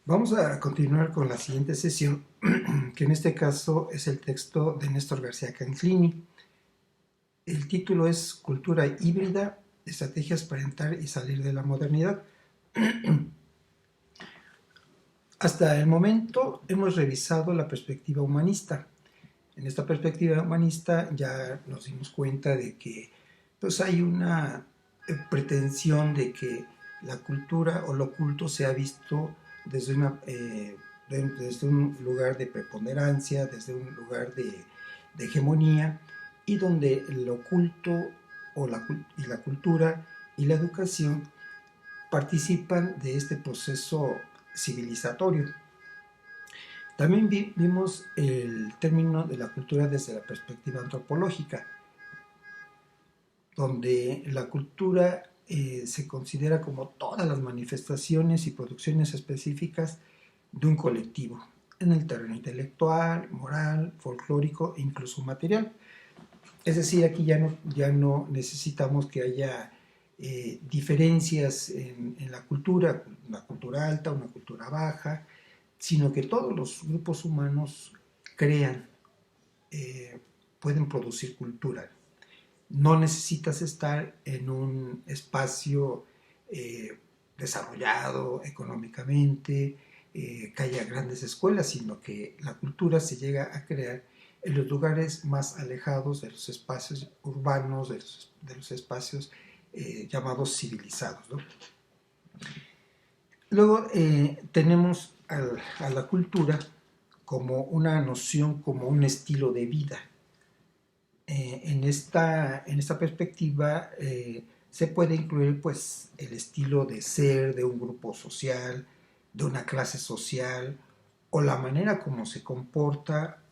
Vamos a continuar con la siguiente sesión, que en este caso es el texto de Néstor García Canclini. El título es Cultura híbrida, estrategias para entrar y salir de la modernidad. Hasta el momento hemos revisado la perspectiva humanista. En esta perspectiva humanista ya nos dimos cuenta de que pues, hay una pretensión de que la cultura o lo oculto se ha visto desde, desde un lugar de preponderancia, desde un lugar de hegemonía, y donde lo oculto y la cultura y la educación participan de este proceso civilizatorio. También vimos el término de la cultura desde la perspectiva antropológica, donde la cultura se considera como todas las manifestaciones y producciones específicas de un colectivo, en el terreno intelectual, moral, folclórico e incluso material. Es decir, aquí ya no necesitamos que haya diferencias en la cultura, una cultura alta, una cultura baja, sino que todos los grupos humanos crean, pueden producir cultura. No necesitas estar en un espacio desarrollado económicamente, que haya grandes escuelas, sino que la cultura se llega a crear en los lugares más alejados de los espacios urbanos, de los espacios llamados civilizados, ¿no? Luego tenemos a la cultura como una noción, como un estilo de vida. En esta perspectiva se puede incluir pues, el estilo de ser de un grupo social, de una clase social, o la manera como se comporta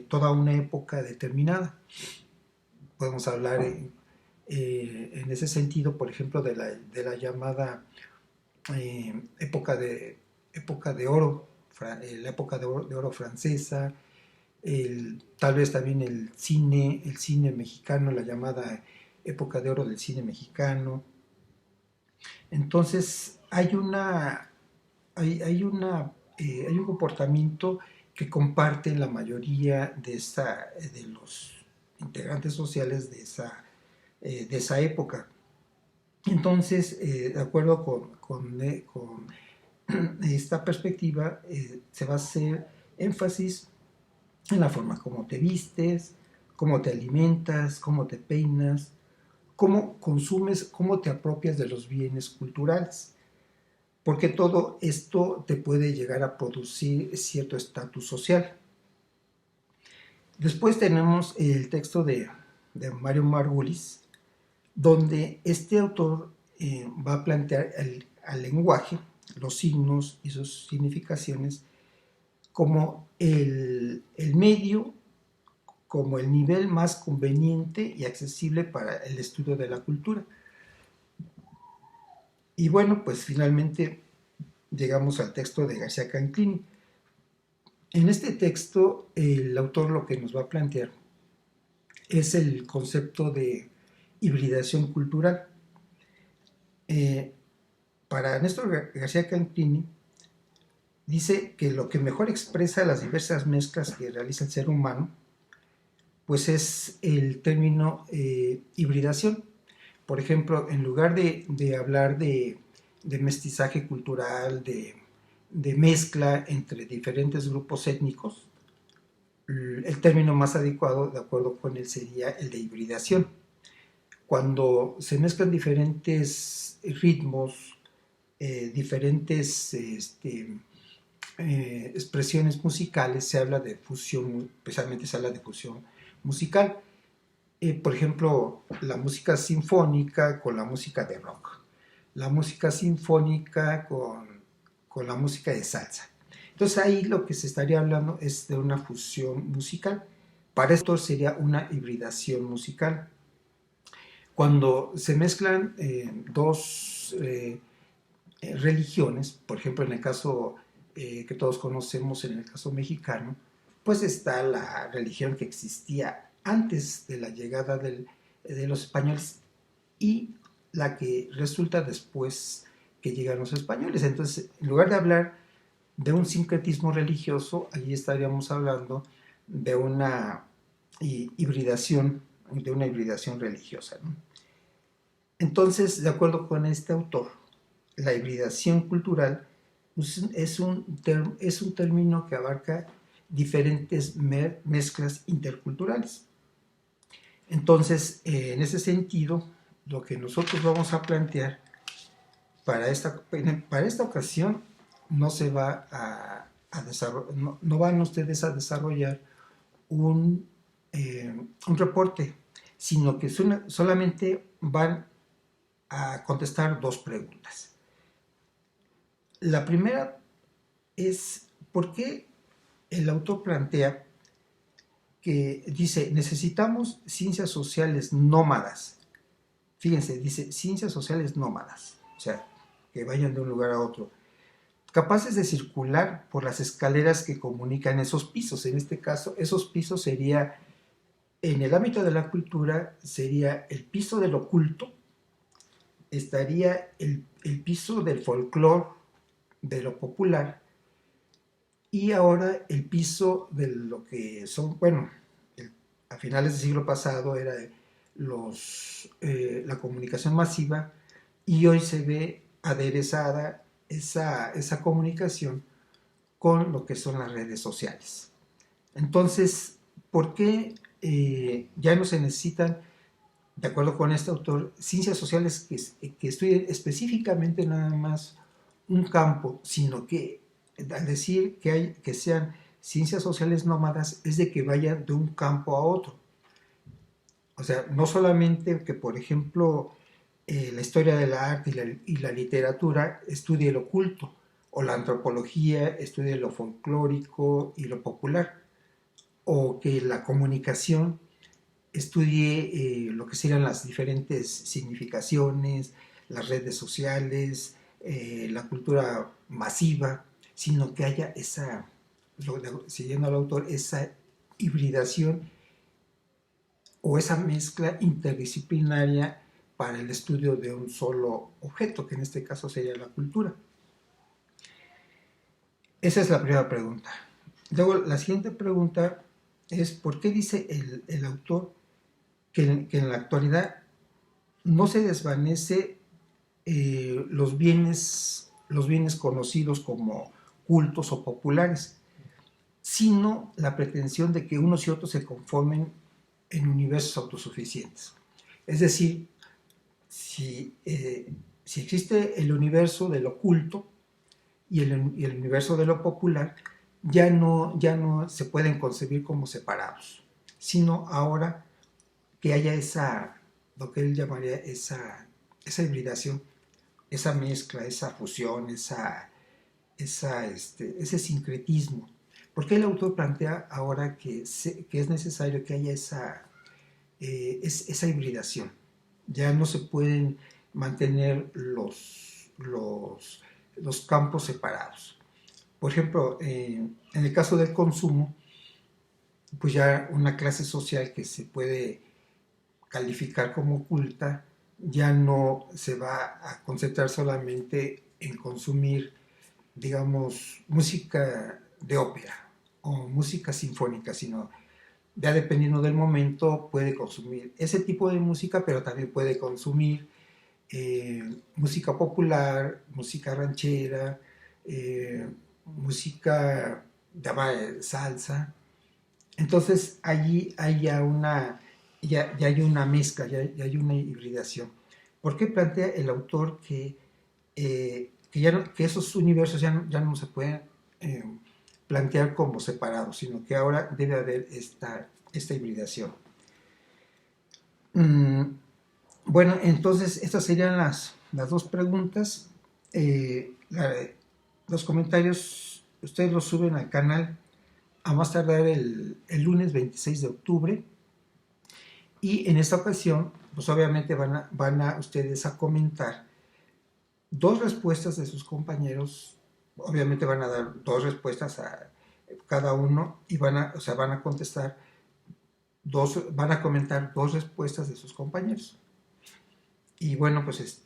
toda una época determinada. Podemos hablar en ese sentido, por ejemplo, de la llamada época de oro, la época de oro francesa, tal vez también el cine mexicano, la llamada época de oro del cine mexicano. Entonces hay un comportamiento que comparten la mayoría de los integrantes sociales de esa época. Entonces, de acuerdo con esta perspectiva, se va a hacer énfasis en la forma como te vistes, cómo te alimentas, cómo te peinas, cómo consumes, cómo te apropias de los bienes culturales, porque todo esto te puede llegar a producir cierto estatus social. Después tenemos el texto de Mario Margulis, donde este autor va a plantear al lenguaje, los signos y sus significaciones, como el medio, como el nivel más conveniente y accesible para el estudio de la cultura. Y bueno, pues finalmente llegamos al texto de García Canclini. En este texto, el autor lo que nos va a plantear es el concepto de hibridación cultural. Para Néstor García Canclini, dice que lo que mejor expresa las diversas mezclas que realiza el ser humano, pues es el término hibridación. Por ejemplo, en lugar de hablar de mestizaje cultural, de mezcla entre diferentes grupos étnicos, el término más adecuado, de acuerdo con él, sería el de hibridación. Cuando se mezclan diferentes ritmos, diferentes expresiones musicales, se habla de fusión, especialmente se habla de fusión musical. Por ejemplo, la música sinfónica con la música de rock, la música sinfónica con la música de salsa. Entonces ahí lo que se estaría hablando es de una fusión musical. Para esto sería una hibridación musical. Cuando se mezclan dos religiones, por ejemplo en el caso que todos conocemos, en el caso mexicano, pues está la religión que existía antes de la llegada de los españoles y la que resulta después que llegan los españoles. Entonces, en lugar de hablar de un sincretismo religioso, allí estaríamos hablando de una hibridación, religiosa, ¿no? Entonces, de acuerdo con este autor, la hibridación cultural es un término que abarca diferentes mezclas interculturales. Entonces, en ese sentido, lo que nosotros vamos a plantear para esta ocasión no se va a desarrollar, no van ustedes a desarrollar un reporte, sino que solamente van a contestar dos preguntas. La primera es, ¿por qué el autor plantea que dice, necesitamos ciencias sociales nómadas? Fíjense, dice ciencias sociales nómadas, o sea, que vayan de un lugar a otro, capaces de circular por las escaleras que comunican esos pisos. En este caso, esos pisos sería, en el ámbito de la cultura, sería el piso del oculto, estaría el piso del folclore, de lo popular, y ahora el piso de lo que son, bueno, a finales del siglo pasado era la comunicación masiva, y hoy se ve aderezada esa comunicación con lo que son las redes sociales. Entonces, ¿por qué ya no se necesitan, de acuerdo con este autor, ciencias sociales que estudien específicamente nada más un campo, sino que al decir que sean ciencias sociales nómadas, es de que vayan de un campo a otro? O sea, no solamente que, por ejemplo, la historia del arte y la literatura estudie lo oculto, o la antropología estudie lo folclórico y lo popular, o que la comunicación estudie lo que serían las diferentes significaciones, las redes sociales, la cultura masiva, sino que haya siguiendo al autor, esa hibridación o esa mezcla interdisciplinaria para el estudio de un solo objeto, que en este caso sería la cultura. Esa es la primera pregunta. Luego, la siguiente pregunta es, ¿por qué dice el autor que en la actualidad no se desvanece los bienes conocidos como cultos o populares, sino la pretensión de que unos y otros se conformen en universos autosuficientes? Es decir, si existe el universo de lo culto y el universo de lo popular, ya no se pueden concebir como separados, sino ahora que haya lo que él llamaría esa hibridación, esa mezcla, esa fusión, ese sincretismo. Porque el autor plantea ahora que es necesario que haya esa hibridación. Ya no se pueden mantener los campos separados. Por ejemplo, en el caso del consumo, pues ya una clase social que se puede calificar como culta ya no se va a concentrar solamente en consumir, digamos, música de ópera o música sinfónica, sino ya dependiendo del momento puede consumir ese tipo de música, pero también puede consumir música popular, música ranchera, música llamada salsa. Entonces allí hay ya hay una mezcla, ya hay una hibridación. ¿Por qué plantea el autor que esos universos ya no se pueden plantear como separados, sino que ahora debe haber esta hibridación? Bueno, entonces estas serían las dos preguntas. Los comentarios ustedes los suben al canal a más tardar el lunes 26 de octubre. Y en esta ocasión, pues obviamente van a ustedes a comentar dos respuestas de sus compañeros. Obviamente van a dar dos respuestas a cada uno y van a contestar van a comentar dos respuestas de sus compañeros. Y bueno, pues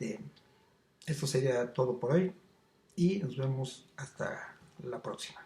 Esto sería todo por hoy y nos vemos hasta la próxima.